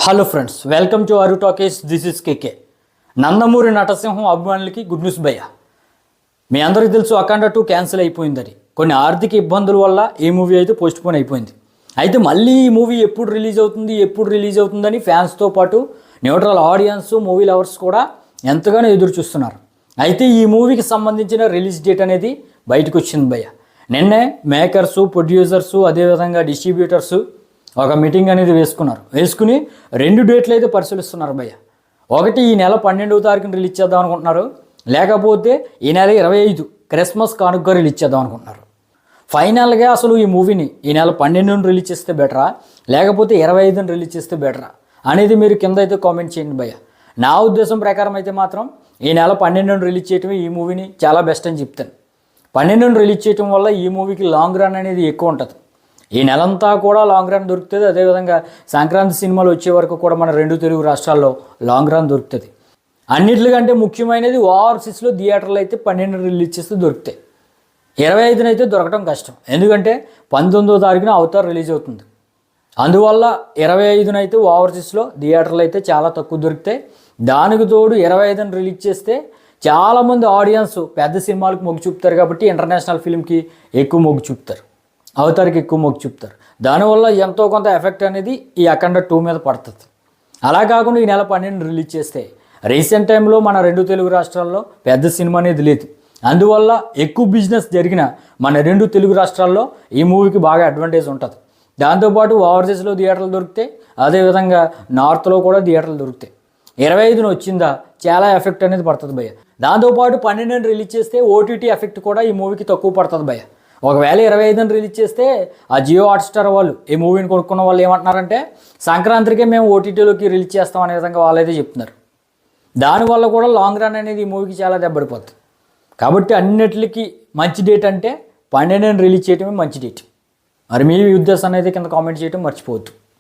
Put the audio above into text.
Hello friends, welcome to అరు talkies. This is కేకే. నందమూరి నటసింహం అభిమానులకి good news భయ్య. మీ అందరికీ తెలుసు అఖండ 2 క్యాన్సిల్ అయిపోయిందని. కొన్ని ఆర్థిక ఇబ్బందుల వల్ల ఈ మూవీ అయితే పోస్ట్పోన్ అయిపోయింది. అయితే మళ్ళీ ఈ మూవీ ఎప్పుడు రిలీజ్ అవుతుందని ఫ్యాన్స్తో పాటు న్యూట్రల్ ఆడియన్స్, మూవీ లవర్స్ కూడా ఎంతగానో ఎదురు చూస్తున్నారు. అయితే ఈ మూవీకి సంబంధించిన రిలీజ్ డేట్ అనేది బయటకు వచ్చింది భయ్య. నిన్నే మేకర్సు, ప్రొడ్యూసర్సు, అదేవిధంగా డిస్ట్రిబ్యూటర్సు ఒక మీటింగ్ అనేది వేసుకుని 2 డేట్లు అయితే పరిశీలిస్తున్నారు భయ్య. ఒకటి ఈ నెల 12వ తారీఖున రిలీజ్ చేద్దాం అనుకుంటున్నారు, లేకపోతే ఈ నెల 25 క్రిస్మస్ కానుకగా రిలీజ్ చేద్దాం అనుకుంటున్నారు. ఫైనల్గా అసలు ఈ మూవీని ఈ నెల 12న రిలీజ్ చేస్తే బెటరా, లేకపోతే 25న రిలీజ్ చేస్తే బెటరా అనేది మీరు కింద అయితే కామెంట్ చేయండి భయ్య. నా ఉద్దేశం ప్రకారం అయితే మాత్రం ఈ నెల 12న రిలీజ్ చేయటమే ఈ మూవీని చాలా బెస్ట్ అని చెప్తాను. 12న రిలీజ్ చేయటం వల్ల ఈ మూవీకి లాంగ్ రన్ అనేది ఎక్కువ ఉంటుంది. ఈ నెలంతా కూడా లాంగ్ రన్ దొరుకుతుంది. అదేవిధంగా సంక్రాంతి సినిమాలు వచ్చే వరకు కూడా మన 2 తెలుగు రాష్ట్రాల్లో లాంగ్ రన్ దొరుకుతుంది. అన్నిటికంటే ముఖ్యమైనది ఓవర్సీస్లో థియేటర్లు అయితే 12న రిలీజ్ చేస్తే దొరుకుతాయి. 25న అయితే దొరకడం కష్టం, ఎందుకంటే 19వ తారీఖున అవతార్ రిలీజ్ అవుతుంది. అందువల్ల 25న అయితే ఓవర్సీస్లో థియేటర్లు అయితే చాలా తక్కువ దొరుకుతాయి. దానికి తోడు 25న రిలీజ్ చేస్తే చాలామంది ఆడియన్స్ పెద్ద సినిమాలకు మొగ్గు చూపుతారు, కాబట్టి ఇంటర్నేషనల్ ఫిల్మ్కి ఎక్కువ మొగ్గు చూపుతారు, అవతారికి ఎక్కువ మొగ్గు చూపుతారు. దానివల్ల ఎంతో కొంత ఎఫెక్ట్ అనేది ఈ అఖండ 2 మీద పడుతుంది. అలా కాకుండా ఈ నెల 12న రిలీజ్ చేస్తే రీసెంట్ టైంలో మన 2 తెలుగు రాష్ట్రాల్లో పెద్ద సినిమా అనేది లేదు. అందువల్ల ఎక్కువ బిజినెస్ జరిగిన మన 2 తెలుగు రాష్ట్రాల్లో ఈ మూవీకి బాగా అడ్వాంటేజ్ ఉంటుంది. దాంతోపాటు ఓవర్సీస్లో థియేటర్లు దొరుకుతాయి, అదేవిధంగా నార్త్లో కూడా థియేటర్లు దొరుకుతాయి. 25న వచ్చిందా చాలా ఎఫెక్ట్ అనేది పడుతుంది భయ్య. దాంతోపాటు 12న రిలీజ్ చేస్తే ఓటీటీ ఎఫెక్ట్ కూడా ఈ మూవీకి తక్కువ పడుతుంది భయ్య. ఒకవేళ 25న రిలీజ్ చేస్తే ఆ జియో హాట్స్టార్ వాళ్ళు ఈ మూవీని కొనుక్కున్న వాళ్ళు ఏమంటున్నారంటే సంక్రాంతికే మేము ఓటీటీలోకి రిలీజ్ చేస్తాం అనే విధంగా వాళ్ళైతే చెప్తున్నారు. దానివల్ల కూడా లాంగ్ రన్ అనేది ఈ మూవీకి చాలా దెబ్బడిపోతుంది. కాబట్టి అన్నిటికీ మంచి డేట్ అంటే 12న రిలీజ్ చేయటమే మంచి డేట్. మరి మీ ఉద్దేశాన్ని అయితే కింద కామెంట్ చేయడం మర్చిపోవద్దు.